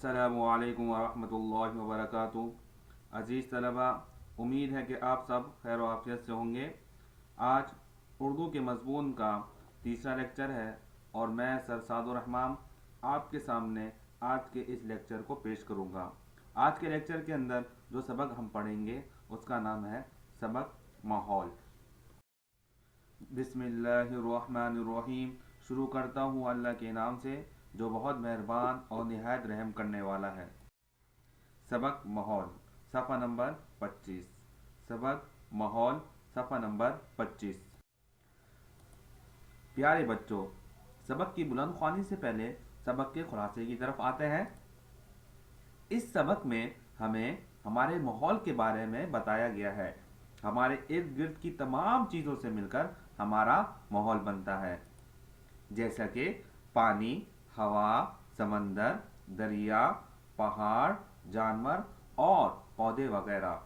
अस्सलामु अलैकुम वरहमतुल्लाहि वबरकातुहू। अज़ीज़ तलबा, उम्मीद है कि आप सब खैर आफियत से होंगे। आज उर्दू के मज़मून का तीसरा लेक्चर है और मैं सर सादुर रहमान आपके सामने आज के इस लेक्चर को पेश करूँगा। आज के लेक्चर के अंदर जो सबक हम पढ़ेंगे उसका नाम है सबक माहौल। बिस्मिल्लाहिर्रहमानिर्रहीम। शुरू करता हूँ अल्लाह के नाम से जो बहुत मेहरबान और निहायत रहम करने वाला है। सबक माहौल, सफ़ा नंबर 25। सबक माहौल, सफ़ा नंबर 25। प्यारे बच्चों, सबक की बुलंद ख्वानी से पहले सबक के खुलासे की तरफ आते हैं। इस सबक में हमें हमारे माहौल के बारे में बताया गया है। हमारे इर्द गिर्द की तमाम चीज़ों से मिलकर हमारा माहौल बनता है, जैसा कि पानी, हवा, समंदर, दरिया, पहाड़, जानवर और पौधे वगैरह।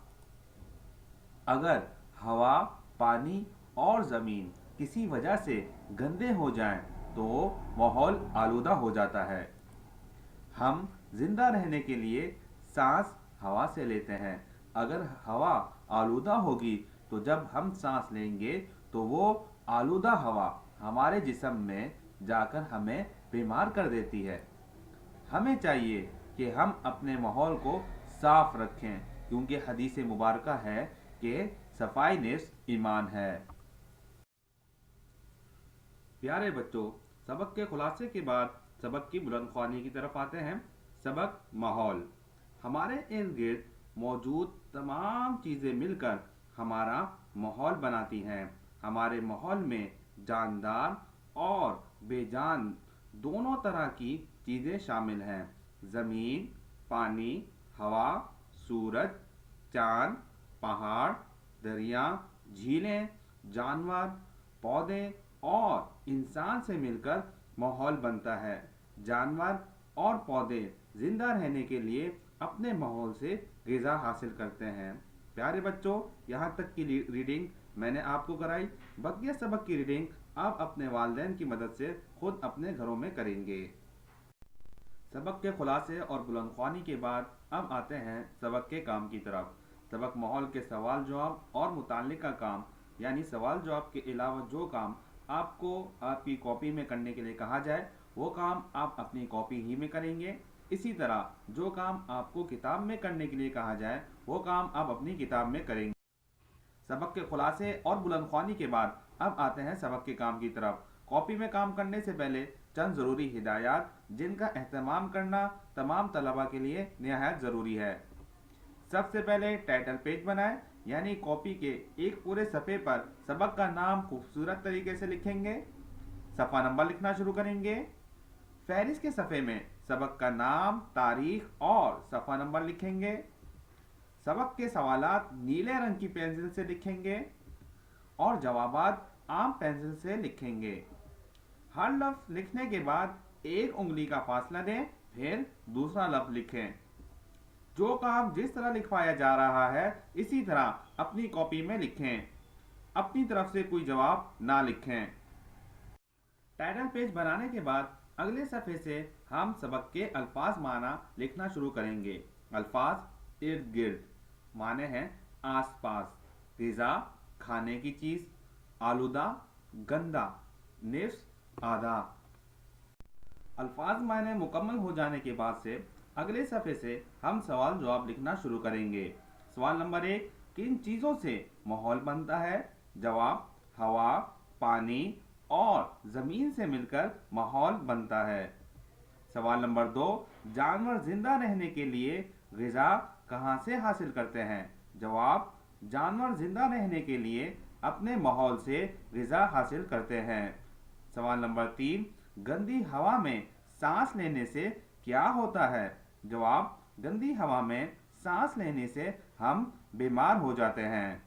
अगर हवा, पानी और ज़मीन किसी वजह से गंदे हो जाएं तो माहौल आलूदा हो जाता है। हम जिंदा रहने के लिए सांस हवा से लेते हैं। अगर हवा आलूदा होगी तो जब हम सांस लेंगे तो वो आलूदा हवा हमारे जिस्म में जाकर हमें बीमार कर देती है। हमें चाहिए कि हम अपने माहौल को साफ रखें, क्योंकि हदीस मुबारका है कि सफाई निस्फ ईमान है। प्यारे बच्चों, सबक के खुलासे के बाद सबक की बुलंद ख्वानी की तरफ आते हैं। सबक माहौल। हमारे इर्द गिर्द मौजूद तमाम चीज़ें मिलकर हमारा माहौल बनाती हैं। हमारे माहौल में जानदार और बेजान दोनों तरह की चीज़ें शामिल हैं। ज़मीन, पानी, हवा, सूरज, चाँद, पहाड़, दरिया, झीलें, जानवर, पौधे और इंसान से मिलकर माहौल बनता है। जानवर और पौधे जिंदा रहने के लिए अपने माहौल से ग़िज़ा हासिल करते हैं। प्यारे बच्चों, यहाँ तक की रीडिंग मैंने आपको कराई। बकिया सबक की रीडिंग आप अपने वालिदैन की मदद से खुद अपने घरों में करेंगे। सबक के खुलासे और बुलंद ख्वानी के बाद अब आते हैं सबक के काम की तरफ। सबक माहौल के सवाल जवाब और मुताल्लिका काम, यानी सवाल जवाब के अलावा जो काम आपको आपकी कॉपी में करने के लिए कहा जाए वो काम आप अपनी कॉपी ही में करेंगे। इसी तरह जो काम आपको किताब में करने के लिए कहा जाए वो काम आप अपनी किताब में करेंगे। सबक के खुलासे और बुलंद ख्वानी के बाद अब आते हैं सबक के काम की तरफ। कॉपी में काम करने से पहले चंद ज़रूरी हिदायत जिनका एहतमाम करना तमाम तलबा के लिए निहायत ज़रूरी है। सबसे पहले टाइटल पेज बनाएं, यानी कॉपी के एक पूरे सफ़े पर सबक का नाम खूबसूरत तरीके से लिखेंगे। सफ़ा नंबर लिखना शुरू करेंगे। फहरिस्त के सफ़े में सबक का नाम, तारीख और सफ़ा नंबर लिखेंगे। सबक के सवालात नीले रंग की पेंसिल से लिखेंगे और जवाबात आम पेंसिल से लिखेंगे। हर लफ्ज़ लिखने के बाद एक उंगली का फासला दें, फिर दूसरा लफ्ज़ लिखें। जो काम जिस तरह लिखवाया जा रहा है इसी तरह अपनी कॉपी में लिखें। अपनी तरफ से कोई जवाब ना लिखें। टाइटल पेज बनाने के बाद अगले सफ़े से हम सबक के अल्फाज माना लिखना शुरू करेंगे। अल्फाज इर्द गिर्द, माने हैं आस पास, ग़िज़ा खाने की चीज़, आलूदा गंदा, निस्फ आधा। अल्फाज माने मुकम्मल हो जाने के बाद से अगले सफ़े से हम सवाल जवाब लिखना शुरू करेंगे। सवाल नंबर 1, किन चीज़ों से माहौल बनता है? जवाब, हवा, पानी और ज़मीन से मिलकर माहौल बनता है। सवाल नंबर 2, जानवर जिंदा रहने के लिए ग़िज़ा कहाँ से हासिल करते हैं? जवाब, जानवर जिंदा रहने के लिए अपने माहौल से ग़िज़ा हासिल करते हैं। सवाल नंबर 3, गंदी हवा में सांस लेने से क्या होता है? जवाब, गंदी हवा में सांस लेने से हम बीमार हो जाते हैं।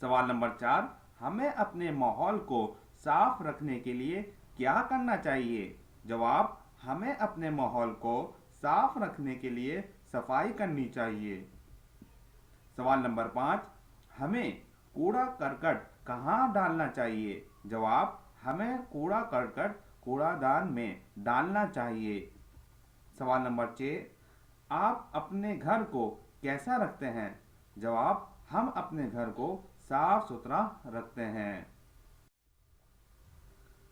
सवाल नंबर 4, हमें अपने माहौल को साफ रखने के लिए क्या करना चाहिए? जवाब, हमें अपने माहौल को साफ रखने के लिए सफाई करनी चाहिए। सवाल नंबर 5, हमें कूड़ा करकट कहाँ डालना चाहिए? जवाब, हमें कूड़ा करकट कूड़ादान में डालना चाहिए। सवाल नंबर 6, आप अपने घर को कैसा रखते हैं? जवाब, हम अपने घर को साफ सुथरा रखते हैं।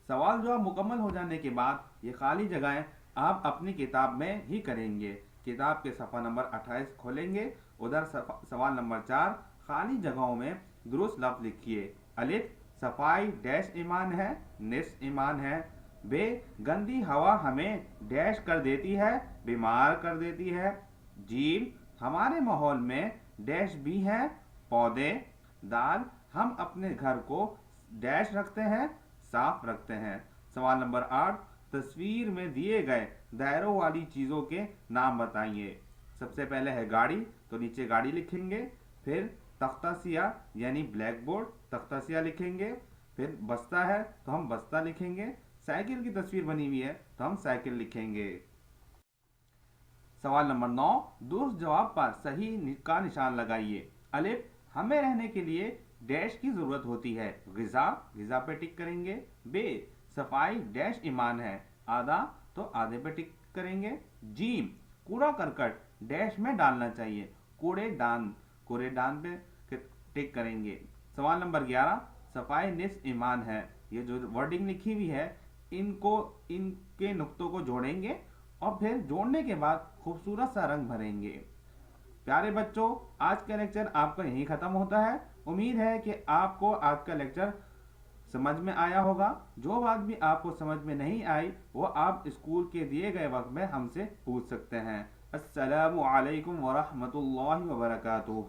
सवाल जवाब मुकम्मल हो जाने के बाद ये खाली जगहें आप अपनी किताब में ही करेंगे। किताब के सफ़ा नंबर 28 खोलेंगे। उधर सवाल नंबर 4, खाली जगहों में दुरुस्त लफ्ज़ लिखिए। अलिफ, सफाई डैश ईमान है, निस ईमान है। बे, गंदी हवा हमें डैश कर देती है, बीमार कर देती है। जीम, हमारे माहौल में डैश भी हैं, पौधे। दाल, हम अपने घर को डैश रखते हैं, साफ रखते हैं। सवाल नंबर 8, तस्वीर में दिए गए दायरों वाली चीज़ों के नाम बताइए। सबसे पहले है गाड़ी, तो नीचे गाड़ी लिखेंगे। फिर तख्तासिया यानी ब्लैक बोर्ड, तख्तासिया लिखेंगे। फिर बस्ता है तो हम बस्ता लिखेंगे। साइकिल की तस्वीर बनी हुई है तो हम साइकिल लिखेंगे। सवाल नंबर 9, दुरुस्त जवाब पर सही का निशान लगाइए। अलिफ, हमें रहने के लिए डैश की ज़रूरत होती है, ग़िज़ा, ग़िज़ा पे टिक करेंगे। बे, सफाई डैश ईमान है, आधा, तो आधे पे टिक करेंगे। जीम, कूड़ा करकट डैश में डालना चाहिए, कूड़ेदान, कूड़ेदान पे टिक करेंगे। सवाल नंबर 11, सफाई निस ईमान है। ये जो वर्डिंग लिखी हुई है इनके नुक्तों को जोड़ेंगे और फिर जोड़ने के बाद खूबसूरत सा रंग भरेंगे। प्यारे बच्चों, आज का लेक्चर आपका यहीं ख़त्म होता है। उम्मीद है कि आपको आज का लेक्चर समझ में आया होगा। जो बात भी आपको समझ में नहीं आई वो आप स्कूल के दिए गए वक्त में हमसे पूछ सकते हैं। अस्सलामु अलैकुम व रहमतुल्लाहि व बरकातुहू।